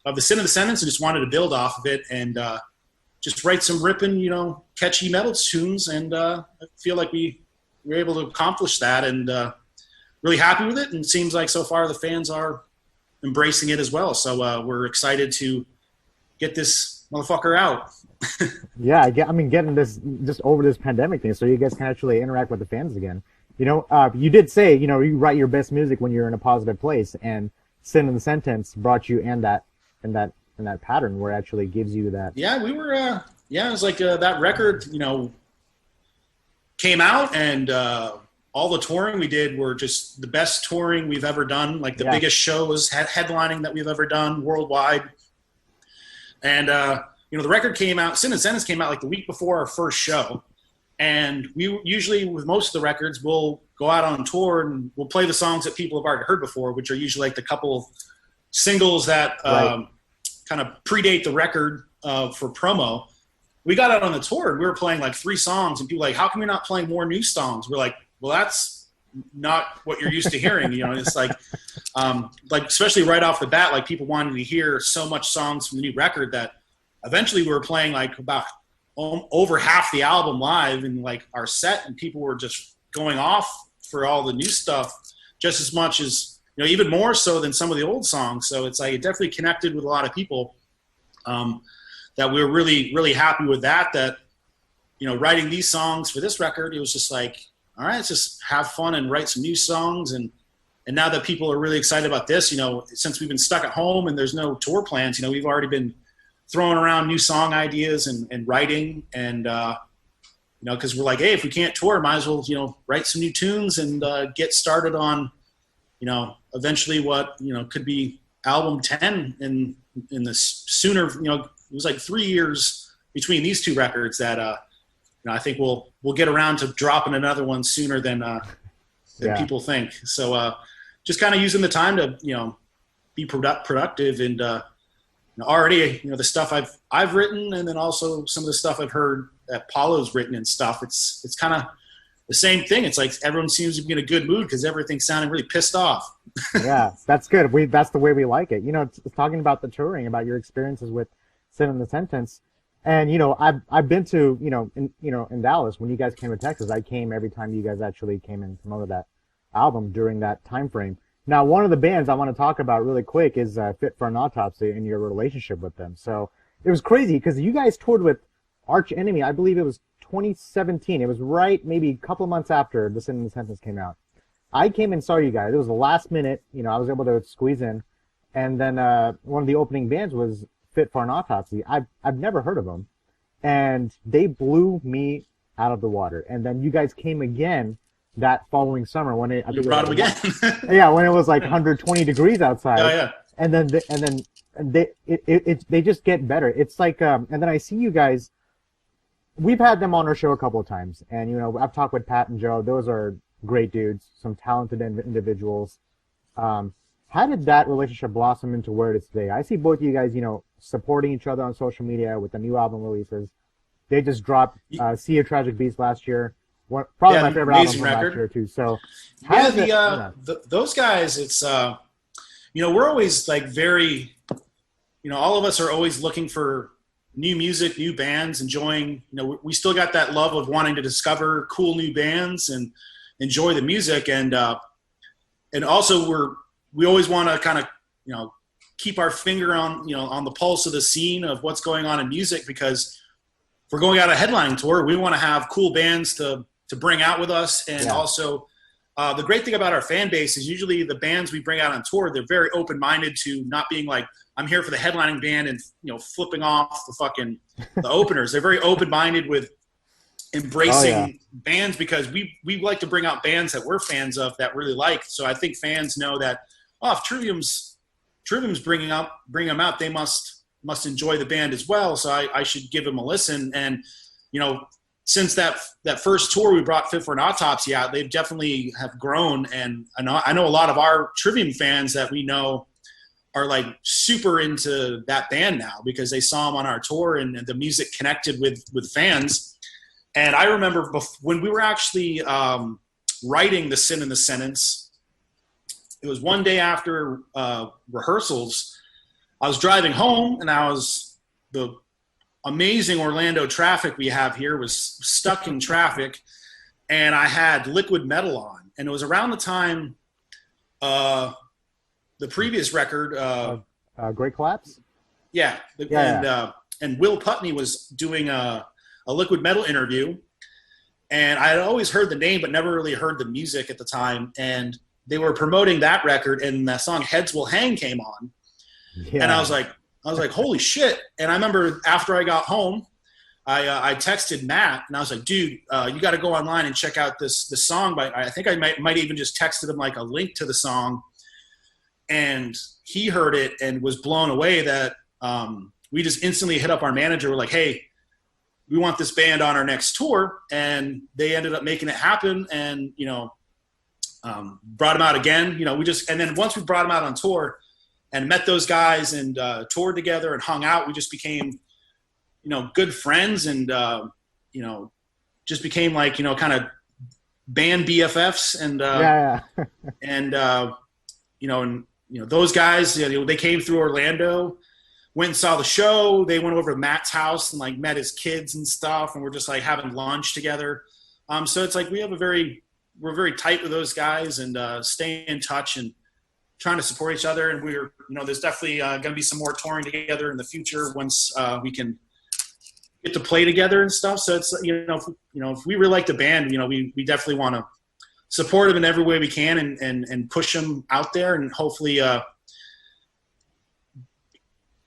of the Sin in the Sentence and just wanted to build off of it, and just write some ripping, you know, catchy metal tunes. And I feel like we were able to accomplish that, and really happy with it. And it seems like so far the fans are embracing it as well. So we're excited to get this motherfucker out. Yeah, I mean, getting this just over this pandemic thing, so you guys can actually interact with the fans again. You know, you did say, you know, you write your best music when you're in a positive place, and Sin in the Sentence brought you in that pattern where it actually gives you that. Yeah, we were. It was like that record, you know, came out, and all the touring we did were just the best touring we've ever done. Like the biggest shows, headlining that we've ever done worldwide, and. You know, the record came out, Sin and Sentence came out like the week before our first show. And we usually, with most of the records, we'll go out on tour and we'll play the songs that people have already heard before, which are usually like the couple singles that kind of predate the record for promo. We got out on the tour and we were playing like 3 songs, and people were like, how come you're not playing more new songs? We're like, well, that's not what you're used to hearing. You know, it's like especially right off the bat, like people wanted to hear so much songs from the new record that eventually we were playing like about over half the album live in like our set, and people were just going off for all the new stuff just as much as, you know, even more so than some of the old songs. So it's like it definitely connected with a lot of people, that we were really, really happy with that, you know, writing these songs for this record, it was just like, all right, let's just have fun and write some new songs. And now that people are really excited about this, you know, since we've been stuck at home and there's no tour plans, you know, we've already been throwing around new song ideas and writing, and you know, because we're like, hey, if we can't tour, might as well, you know, write some new tunes and get started on, you know, eventually what, you know, could be album 10 in the sooner. You know, it was like 3 years between these 2 records that you know, I think we'll get around to dropping another one sooner than people think. So just kind of using the time to, you know, be productive, and already, you know, the stuff I've written, and then also some of the stuff I've heard that Paulo's written and stuff, it's kind of the same thing. It's like everyone seems to be in a good mood because everything's sounding really pissed off. Yeah, that's good. That's the way we like it. It's talking about the touring, about your experiences with Sin in the Sentence. And, I've been to, in Dallas, when you guys came to Texas, I came every time you guys actually came and promoted that album during that time frame. Now, one of the bands I want to talk about really quick is Fit for an Autopsy and your relationship with them. So it was crazy because you guys toured with Arch Enemy. I believe it was 2017. It was right maybe a couple of months after The Sin in the Sentence came out. I came and saw you guys. It was the last minute. I was able to squeeze in. And then one of the opening bands was Fit for an Autopsy. I've never heard of them. And they blew me out of the water. And then you guys came again that following summer when it brought them again. Yeah, when it was like 120 degrees outside. Oh yeah. And then they just get better. It's like and then I see you guys. We've had them on our show a couple of times, and I've talked with Pat and Joe. Those are great dudes, some talented individuals. How did that relationship blossom into where it is today? I see both of you guys, supporting each other on social media with the new album releases. They just dropped Sea of Tragic Beasts last year. Probably my favorite album from last year too. So, those guys, it's we're always like very, all of us are always looking for new music, new bands, enjoying. We still got that love of wanting to discover cool new bands and enjoy the music, and also we always want to kind of keep our finger on on the pulse of the scene of what's going on in music, because if we're going out a headlining tour, we want to have cool bands to bring out with us. And also the great thing about our fan base is usually the bands we bring out on tour, they're very open-minded to not being like, I'm here for the headlining band and flipping off the openers. They're very open-minded with embracing bands, because we like to bring out bands that we're fans of that really like. So I think fans know that if Trivium's bringing them out, they must enjoy the band as well. So I should give them a listen. And since that first tour we brought Fit for an Autopsy out, they definitely have grown. And I know a lot of our Trivium fans that we know are like super into that band now because they saw them on our tour and the music connected with fans. And I remember when we were actually writing The Sin in the Sentence, it was one day after rehearsals. I was driving home, and the amazing Orlando traffic we have here was stuck in traffic, and I had Liquid Metal on. And it was around the time the previous record. Great Collapse? Yeah. And Will Putney was doing a Liquid Metal interview, and I had always heard the name but never really heard the music at the time. And they were promoting that record, and the song Heads Will Hang came on. Yeah. And I was like, holy shit. And I remember after I got home, I texted Matt, and I was like, dude, you got to go online and check out this song. But I think I might even just texted him like a link to the song. And he heard it and was blown away that we just instantly hit up our manager. We're like, hey, we want this band on our next tour. And they ended up making it happen. And, brought them out again. And then once we brought them out on tour and met those guys and toured together and hung out, we just became, good friends, and, just became like, kind of band BFFs. And, and those guys, they came through Orlando, went and saw the show. They went over to Matt's house and like met his kids and stuff. And we're just like having lunch together. So it's like, we're very tight with those guys, and stay in touch and trying to support each other. And we're, there's definitely going to be some more touring together in the future once we can get to play together and stuff. So it's, if we really like the band, we definitely want to support them in every way we can and push them out there. And hopefully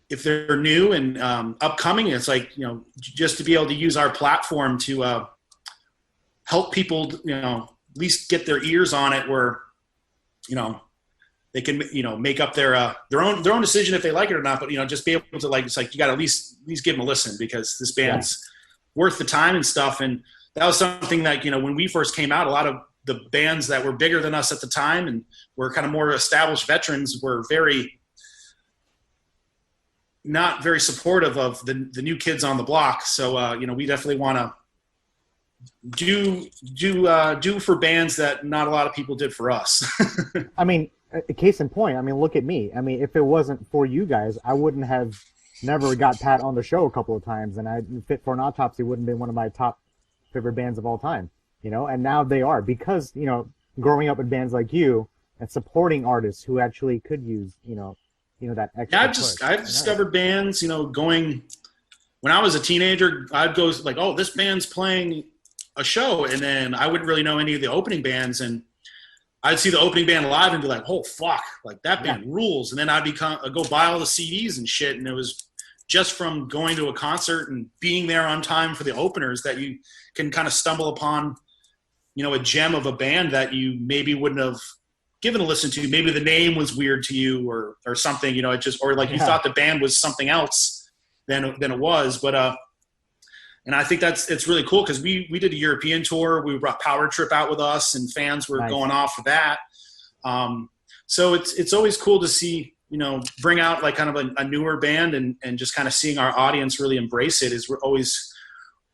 if they're new and upcoming, it's like, just to be able to use our platform to help people, at least get their ears on it, where, they can, make up their own decision if they like it or not. But, just be able to, like, it's like, you got to at least give them a listen, because this band's worth the time and stuff. And that was something that, when we first came out, a lot of the bands that were bigger than us at the time and were kind of more established veterans were very, not very supportive of the new kids on the block. So, we definitely want to do for bands that not a lot of people did for us. I mean, case in point, I mean, look at me. I mean, if it wasn't for you guys, I wouldn't have never got Pat on the show a couple of times, and Fit for an Autopsy wouldn't have been one of my top favorite bands of all time, and now they are, because, growing up with bands like you and supporting artists who actually could use, that extra I've discovered bands, going, when I was a teenager, I'd go like, oh, this band's playing a show, and then I wouldn't really know any of the opening bands, and I'd see the opening band live and be like, oh fuck, like that band rules. And then I'd go buy all the CDs and shit, and it was just from going to a concert and being there on time for the openers that you can kind of stumble upon, a gem of a band that you maybe wouldn't have given a listen to. Maybe the name was weird to you or something, you thought the band was something else than it was. But and I think it's really cool, because we did a European tour. We brought Power Trip out with us, and fans were going off for that. So it's always cool to see, bring out like kind of a newer band, and just kind of seeing our audience really embrace it is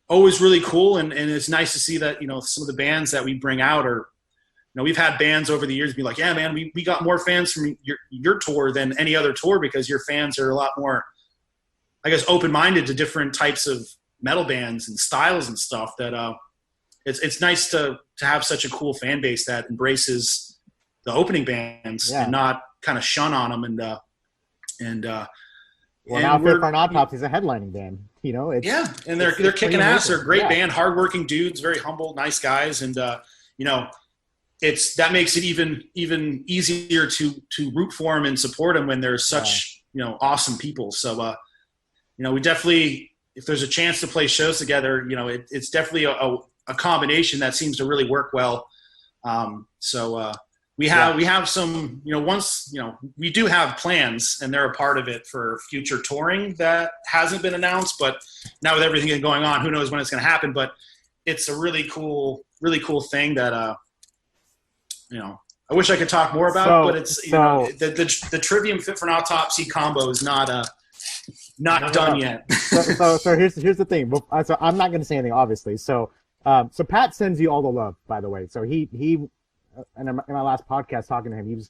always really cool. And it's nice to see that, some of the bands that we bring out are, we've had bands over the years be like, yeah, man, we got more fans from your tour than any other tour, because your fans are a lot more, I guess, open-minded to different types of metal bands and styles and stuff, that it's nice to have such a cool fan base that embraces the opening bands and not kind of shun on them. Now Fit for an Autopsy is a headlining band, and they're kicking ass. They're a great band, hardworking dudes, very humble, nice guys. And, that makes it even easier to root for them and support them when they're such, awesome people. So, we definitely, if there's a chance to play shows together, it's definitely a combination that seems to really work well. We have some, we do have plans, and they're a part of it, for future touring that hasn't been announced, but now with everything going on, who knows when it's going to happen. But it's a really cool thing that, I wish I could talk more about, but it's, the Trivium Fit for an Autopsy combo is not done yet. so here's the thing. So I'm not going to say anything, obviously. So Pat sends you all the love, by the way. So he and in my last podcast talking to him,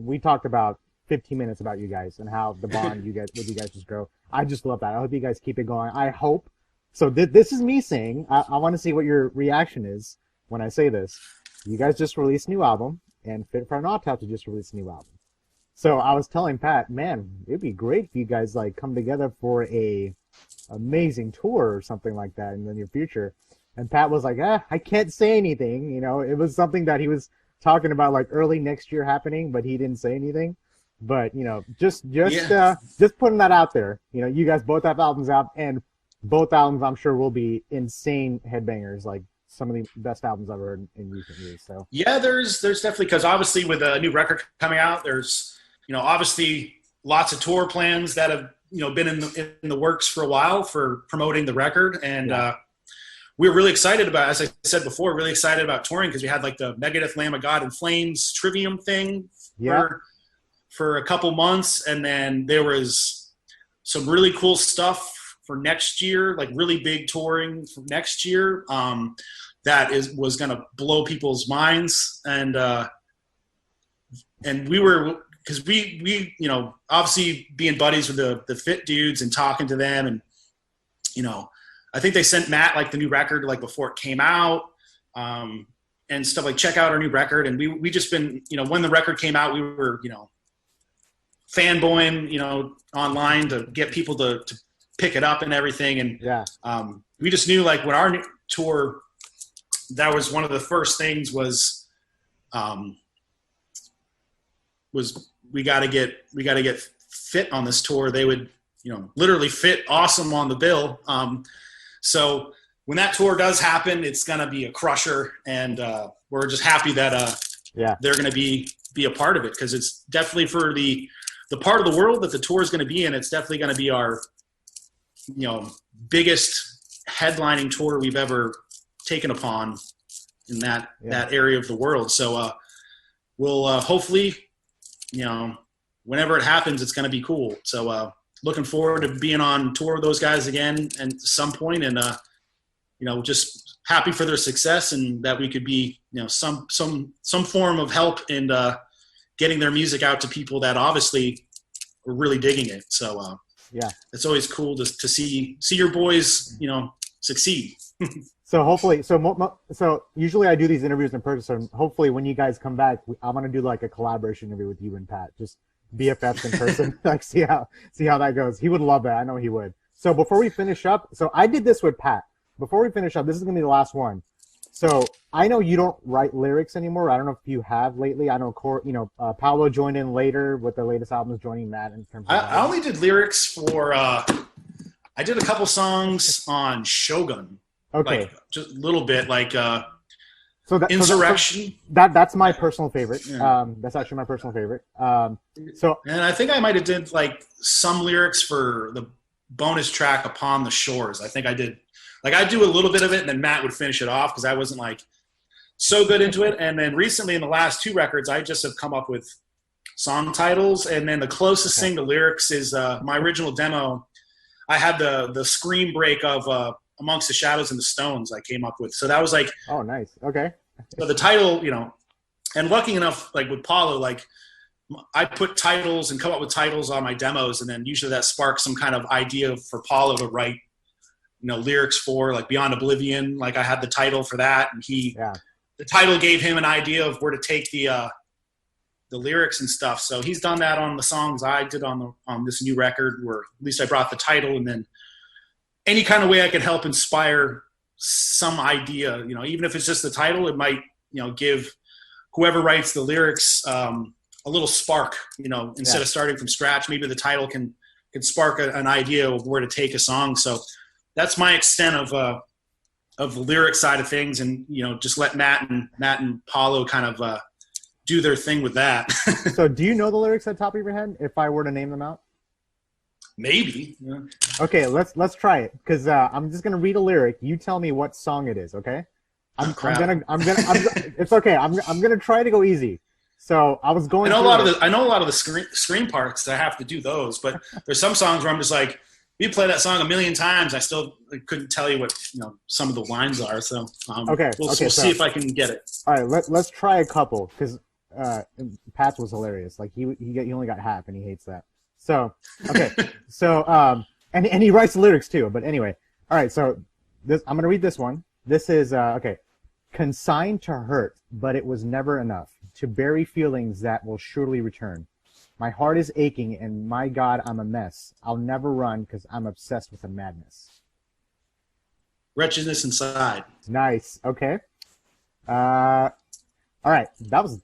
we talked about 15 minutes about you guys and how the bond with you guys just grow. I just love that. I hope you guys keep it going. I hope. So this is me saying, I want to see what your reaction is when I say this. You guys just released a new album, and Fit for an Autopsy just released a new album. So I was telling Pat, man, it'd be great if you guys come together for a amazing tour or something like that in the near future. And Pat was like, I can't say anything. It was something that he was talking about early next year happening, but he didn't say anything. But, just putting that out there. You guys both have albums out, and both albums I'm sure will be insane headbangers, like some of the best albums I've heard in recent years. So yeah, there's definitely, because obviously with a new record coming out, there's, obviously lots of tour plans that have, been in the works for a while for promoting the record. And we're really excited about, as I said before, really excited about touring, because we had the Megadeth, Lamb of God, and Flames Trivium thing for a couple months. And then there was some really cool stuff for next year, really big touring for next year, that was going to blow people's minds. And we were, because we obviously being buddies with the Fit dudes and talking to them, and I think they sent Matt the new record before it came out, and stuff, check out our new record. And we just been, when the record came out, we were fanboying online to get people to pick it up and everything. And we just knew when our new tour, that was one of the first things was we got to get Fit on this tour. They would literally fit awesome on the bill. So when that tour does happen, it's gonna be a crusher, and we're just happy that they're gonna be a part of it, because it's definitely for the part of the world that the tour is gonna be in. It's definitely gonna be our biggest headlining tour we've ever taken upon in that area of the world. So we'll hopefully, whenever it happens, it's going to be cool. So looking forward to being on tour with those guys again and at some point, and just happy for their success and that we could be some form of help in getting their music out to people that obviously are really digging it. So yeah, it's always cool to see your boys succeed. So hopefully, so usually I do these interviews in person. So hopefully, when you guys come back, I'm gonna do like a collaboration interview with you and Pat, just BFFs in person. Like see how that goes. He would love that. I know he would. So before we finish up, so I did this with Pat. Before we finish up, this is gonna be the last one. So I know you don't write lyrics anymore. I don't know if you have lately. I know Paolo joined in later with the latest albums, joining Matt in terms of. I only did lyrics for. I did a couple songs on Shogun. Okay. Like, just a little bit, like Insurrection. That's my personal favorite. Yeah. That's actually my personal favorite. And I think I might have did like some lyrics for the bonus track Upon the Shores. I think I did. Like I do a little bit of it, and then Matt would finish it off because I wasn't like so good into it. And then recently, in the last 2 records, I just have come up with song titles, and then the closest thing to lyrics is my original demo. I had the scream break of Amongst the Shadows and the Stones I came up with. So that was like, oh, nice. Okay. So the title, and lucky enough, like with Paulo, like I put titles and come up with titles on my demos. And then usually that sparks some kind of idea for Paulo to write, lyrics for, like Beyond Oblivion. Like I had the title for that. And the title gave him an idea of where to take the lyrics and stuff. So he's done that on the songs I did on this new record, where at least I brought the title, and then any kind of way I can help inspire some idea, even if it's just the title, it might, give whoever writes the lyrics a little spark, instead of starting from scratch. Maybe the title can spark an idea of where to take a song. So that's my extent of the lyric side of things, and just let Matt and Paulo kind of do their thing with that. So do you know the lyrics at the top of your head if I were to name them out? Maybe. Yeah. Okay, let's try it, because I'm just gonna read a lyric. You tell me what song it is, okay? I'm gonna. It's okay. I'm gonna try to go easy. So I was going. I know a lot of the screen parts. I have to do those, but there's some songs where I'm just like, you play that song a million times, I still couldn't tell you what some of the lines are. So we'll see if I can get it. All right, let's try a couple, because Pat's was hilarious. Like he only got half, and he hates that. So, okay. And he writes the lyrics too, but anyway. All right, so I'm going to read this one. This is, okay. Consigned to hurt, but it was never enough. To bury feelings that will surely return. My heart is aching, and my God, I'm a mess. I'll never run because I'm obsessed with a madness. Wretchedness inside. Nice. Okay. All right. That was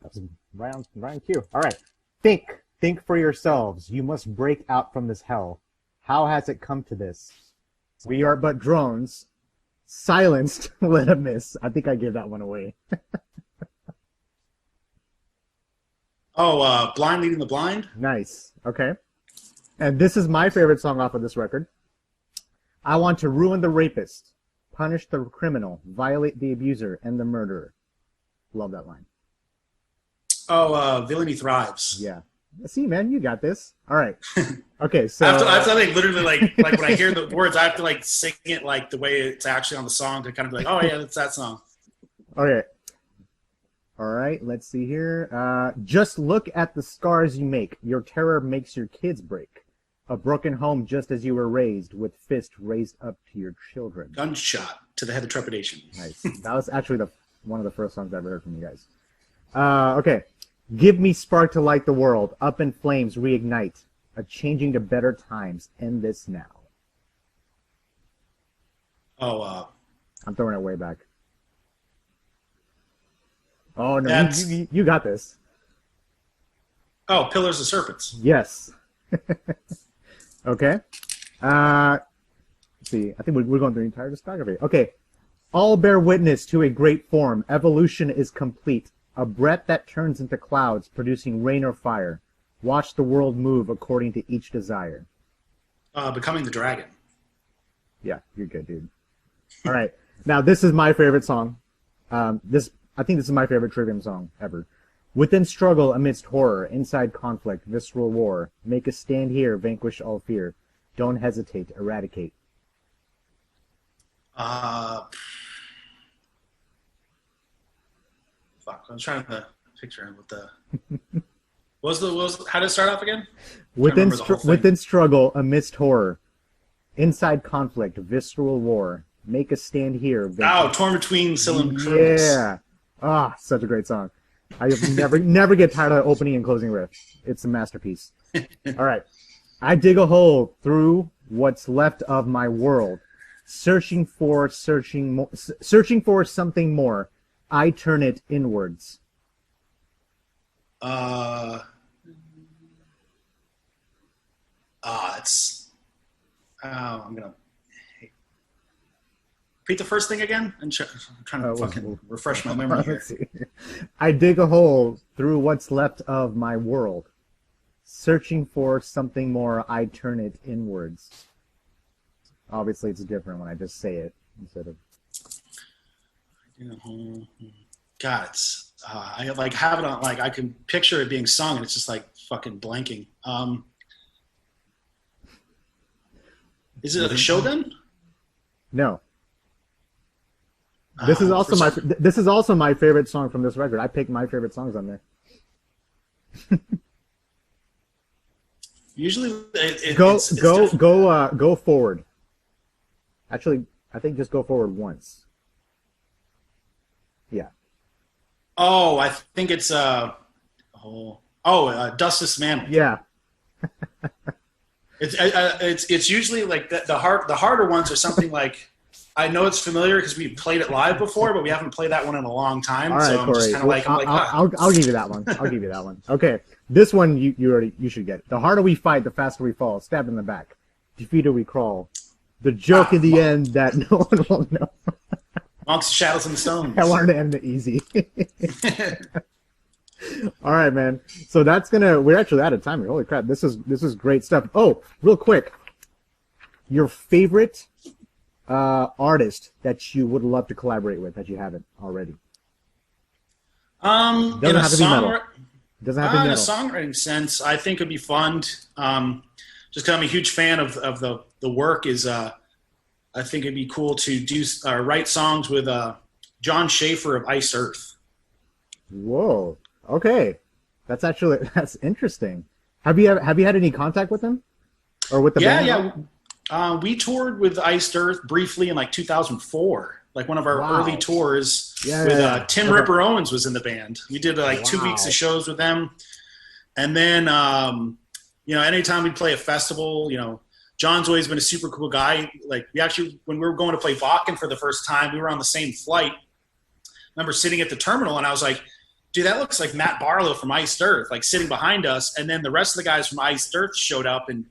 right on cue. All right. Think for yourselves. You must break out from this hell. How has it come to this? We are but drones. Silenced, let 'em miss. I think I gave that one away. Blind Leading the Blind? Nice. Okay. And this is my favorite song off of this record. I want to ruin the rapist, punish the criminal, violate the abuser, and the murderer. Love that line. Villainy Thrives. Yeah. See, man, you got this. All right. Okay, so I have to like literally like when I hear the words, I have to like sing it like the way it's actually on the song to kind of be like, oh yeah, that's that song. Okay. All right, let's see here. Just look at the scars you make. Your terror makes your kids break. A broken home just as you were raised, with fist raised up to your children. Gunshot to the head of trepidation. Nice. That was actually one of the first songs I ever heard from you guys. Okay. Give me spark to light the world. Up in flames, reignite. A changing to better times. End this now. I'm throwing it way back. Oh, no. You got this. Oh, Pillars of Serpents. Yes. Okay. Let's see. I think we're going through the entire discography. Okay. All bear witness to a great form. Evolution is complete. A breath that turns into clouds, producing rain or fire. Watch the world move according to each desire. Becoming the Dragon. Yeah, you're good, dude. All right. Now, this is my favorite song. I think this is my favorite Trivium song ever. Within struggle amidst horror, inside conflict, visceral war. Make a stand here, vanquish all fear. Don't hesitate. Eradicate. Fuck. I was trying to picture him with the. How did it start off again? Within struggle, amidst horror, inside conflict, visceral war. Make a stand here. Torn between Cylinder Kernels. Yeah. Such a great song. I never get tired of the opening and closing riff. It's a masterpiece. All right. I dig a hole through what's left of my world, searching for something more. I turn it inwards. I'm gonna repeat the first thing again. I'm trying to fucking refresh my memory here. I dig a hole through what's left of my world, searching for something more. I turn it inwards. Obviously, it's different when I just say it instead of. God, it's I like have it on, like I can picture it being sung, and it's just like fucking blanking. Is it a Shogun? No. This is also my favorite song from this record. I picked my favorite songs on there. Usually, go forward. Actually, I think just go forward once. Yeah. Oh, I think it's Dust This Man. Yeah. It's usually like the harder ones are something like, I know it's familiar because we played it live before, but we haven't played that one in a long time. All right, so I'm Corey. just kind of like, I'll give you that one. I'll give you that one. Okay, this one you should get. The harder we fight, the faster we fall. Stab in the back. Defeated we crawl. The joke in the end that no one will know. Monks, Shadows, and Stones. I wanted to end it easy. All right, man. So we're actually out of time here. Holy crap. This is great stuff. Oh, real quick. Your favorite artist that you would love to collaborate with that you haven't already? Doesn't have to be metal. Doesn't have to be metal. In a songwriting sense, I think it'd be fun. Just because I'm a huge fan of the work, is I think it'd be cool to write songs with John Schaefer of Iced Earth. Whoa. Okay, that's interesting. Have you had any contact with him, or with the band? Yeah. We toured with Iced Earth briefly in like 2004, like one of our early tours. With Tim Ripper Owens was in the band. We did 2 weeks of shows with them, and then anytime we play a festival, John's always been a super cool guy. Like when we were going to play Wacken for the first time, we were on the same flight. I remember sitting at the terminal, and I was like, dude, that looks like Matt Barlow from Iced Earth, like sitting behind us. And then the rest of the guys from Iced Earth showed up, and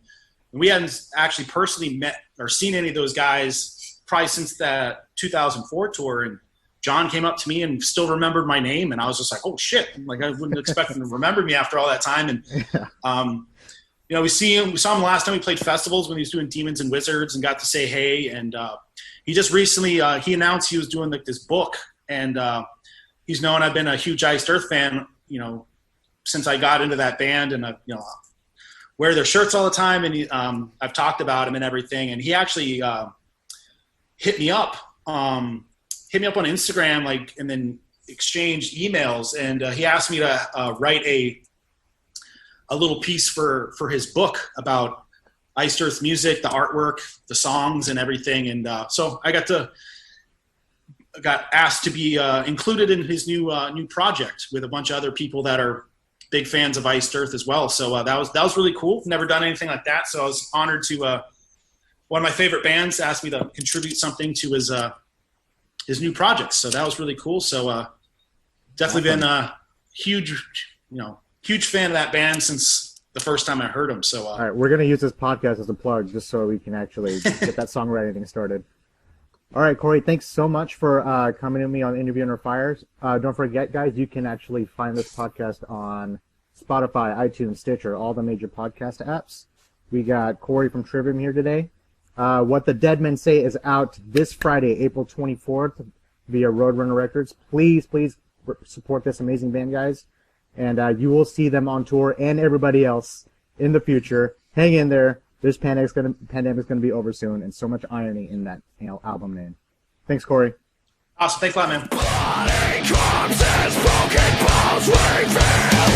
we hadn't actually personally met or seen any of those guys probably since that 2004 tour. And John came up to me and still remembered my name. And I was just like, oh shit. Like I wouldn't expect him to remember me after all that time. And, we saw him last time we played festivals when he was doing Demons and Wizards, and got to say hey. And he just recently, he announced he was doing this book, and he's known I've been a huge Iced Earth fan, since I got into that band, and wear their shirts all the time, and I've talked about him and everything. And he actually hit me up on Instagram, and then exchanged emails. And he asked me to write a little piece for his book about Iced Earth music, the artwork, the songs, and everything. And so I got asked to be included in his new project with a bunch of other people that are big fans of Iced Earth as well. So that was really cool. Never done anything like that. So I was honored to one of my favorite bands asked me to contribute something to his new project. So that was really cool. So definitely been a huge fan of that band since the first time I heard them. So all right, we're gonna use this podcast as a plug just so we can actually get that songwriting thing started. All right, Corey, thanks so much for coming to me on Interview Under Fires. Don't forget, guys, you can actually find this podcast on Spotify, iTunes, Stitcher, all the major podcast apps. We got Corey from Trivium here today. What the Dead Men Say is out this Friday, April 24th, via Roadrunner Records. Please support this amazing band, guys. And you will see them on tour and everybody else in the future. Hang in there. This pandemic's gonna be over soon, and so much irony in that album name. Thanks, Corey. Awesome. Thanks a lot, man. Bloody corpses, broken bones reveal.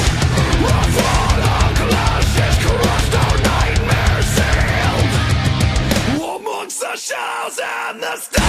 Rough on glasses, crushed our nightmares sealed. Amongst the shells and the stones.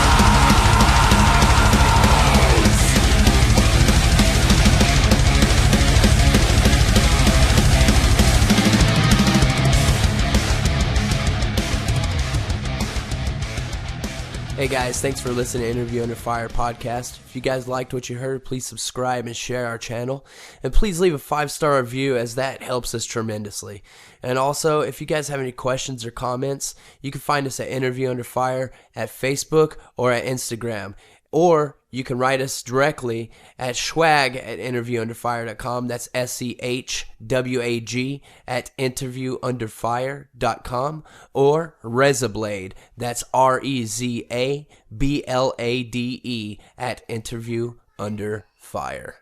Hey guys, thanks for listening to Interview Under Fire podcast. If you guys liked what you heard, please subscribe and share our channel. And please leave a 5-star review, as that helps us tremendously. And also, if you guys have any questions or comments, you can find us at Interview Under Fire at Facebook or at Instagram. Or you can write us directly at schwag@interviewunderfire.com. That's SCHWAG at interviewunderfire.com. Or Rezablade. That's REZABLADE at interviewunderfire.